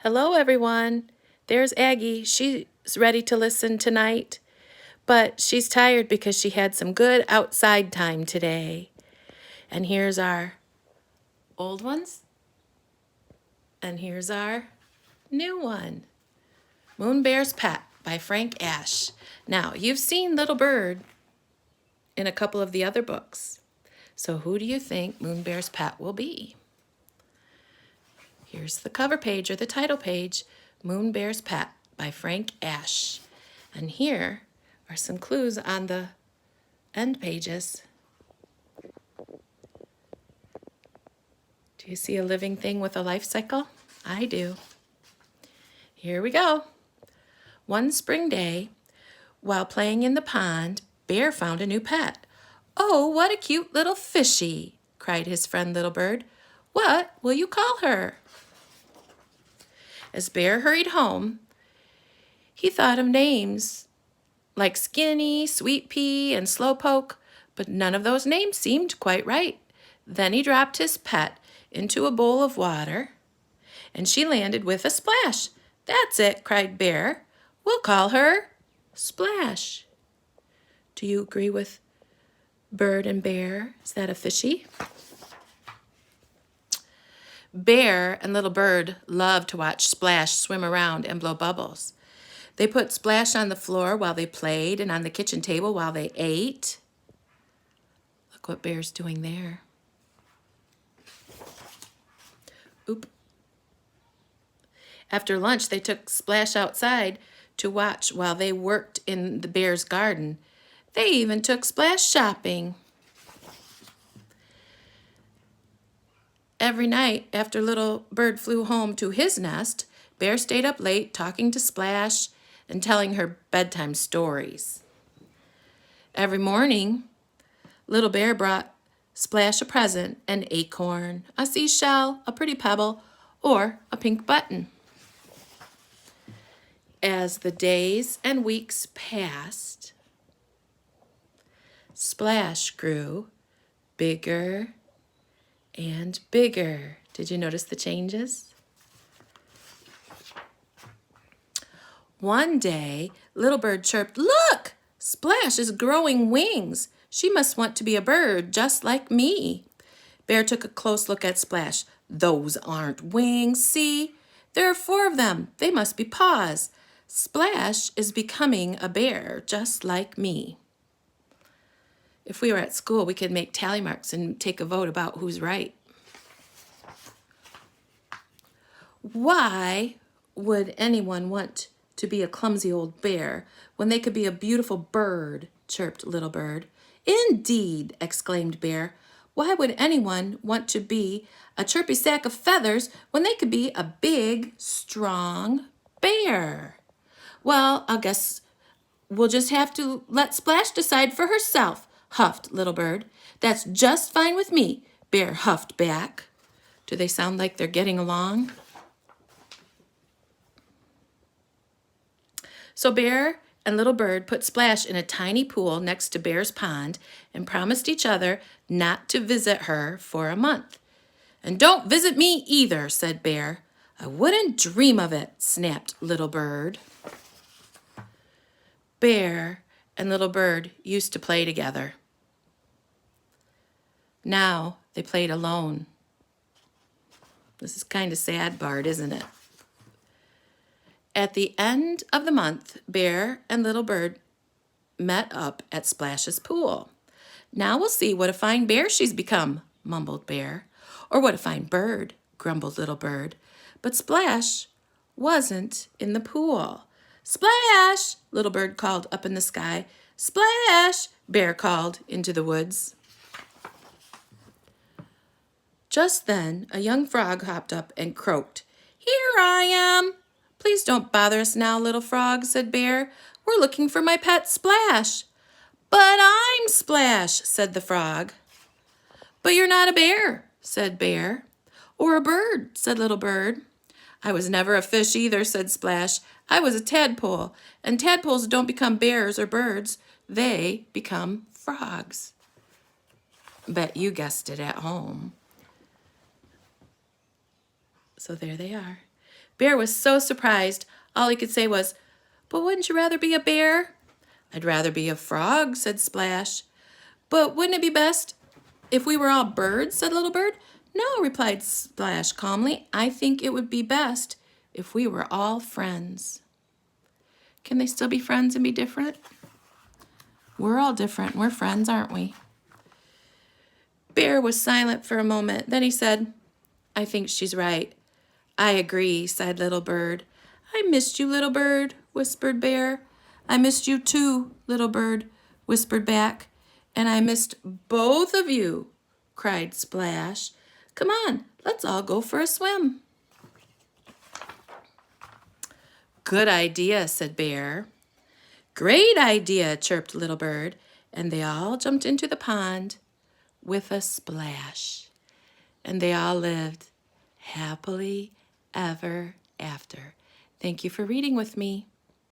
Hello, everyone. There's Aggie. She's ready to listen tonight, but she's tired because she had some good outside time today. And here's our old ones, and here's our new one, Moon Bear's Pet by Frank Ash. Now, you've seen Little Bird in a couple of the other books. So who do you think Moon Bear's Pet will be? Here's the cover page or the title page, Moon Bear's Pet by Frank Ash. And here are some clues on the end pages. Do you see a living thing with a life cycle? I do. Here we go. One spring day, while playing in the pond, Bear found a new pet. "Oh, what a cute little fishy," cried his friend Little Bird. "What will you call her?" As Bear hurried home, he thought of names like Skinny, Sweet Pea, and Slowpoke, but none of those names seemed quite right. Then he dropped his pet into a bowl of water, and she landed with a splash. "That's it," cried Bear. "We'll call her Splash." Do you agree with Bird and Bear? Is that a fishy? Bear and Little Bird loved to watch Splash swim around and blow bubbles. They put Splash on the floor while they played and on the kitchen table while they ate. Look what Bear's doing there. Oop. After lunch, they took Splash outside to watch while they worked in the Bear's garden. They even took Splash shopping. Every night after Little Bird flew home to his nest, Bear stayed up late talking to Splash and telling her bedtime stories. Every morning, Little Bear brought Splash a present, an acorn, a seashell, a pretty pebble, or a pink button. As the days and weeks passed, Splash grew bigger and bigger. Did you notice the changes? One day, Little Bird chirped, "Look! Splash is growing wings. She must want to be a bird just like me." Bear took a close look at Splash. "Those aren't wings, see? There are 4 of them. They must be paws. Splash is becoming a bear just like me." If we were at school, we could make tally marks and take a vote about who's right. Why would anyone want to be a clumsy old bear when they could be a beautiful bird? Chirped Little Bird. "Indeed," exclaimed Bear. "Why would anyone want to be a chirpy sack of feathers when they could be a big, strong bear?" "Well, I guess we'll just have to let Splash decide for herself," huffed Little Bird. "That's just fine with me," Bear huffed back. Do they sound like they're getting along? So Bear and Little Bird put Splash in a tiny pool next to Bear's pond and promised each other not to visit her for a month. "And don't visit me either," said Bear. "I wouldn't dream of it," snapped Little Bird. Bear and Little Bird used to play together. Now they played alone. This is kind of sad, Bart, isn't it? At the end of the month, Bear and Little Bird met up at Splash's pool. "Now we'll see what a fine bear she's become," mumbled Bear. "Or what a fine bird," grumbled Little Bird. But Splash wasn't in the pool. "Splash!" Little Bird called up in the sky. "Splash!" Bear called into the woods. Just then, a young frog hopped up and croaked. "Here I am." "Please don't bother us now, little frog," said Bear. "We're looking for my pet Splash." "But I'm Splash," said the frog. "But you're not a bear," said Bear. "Or a bird," said Little Bird. "I was never a fish either," said Splash. "I was a tadpole, and tadpoles don't become bears or birds. They become frogs." Bet you guessed it at home. So there they are. Bear was so surprised, all he could say was, "But wouldn't you rather be a bear?" "I'd rather be a frog," said Splash. "But wouldn't it be best if we were all birds?" said Little Bird. "No," replied Splash calmly. "I think it would be best if we were all friends." Can they still be friends and be different? We're all different. We're friends, aren't we? Bear was silent for a moment. Then he said, "I think she's right." "I agree," sighed Little Bird. "I missed you, Little Bird," whispered Bear. "I missed you too," Little Bird whispered back. "And I missed both of you," cried Splash. "Come on, let's all go for a swim." "Good idea," said Bear. "Great idea," chirped Little Bird, and they all jumped into the pond with a splash. And they all lived happily ever after. Thank you for reading with me.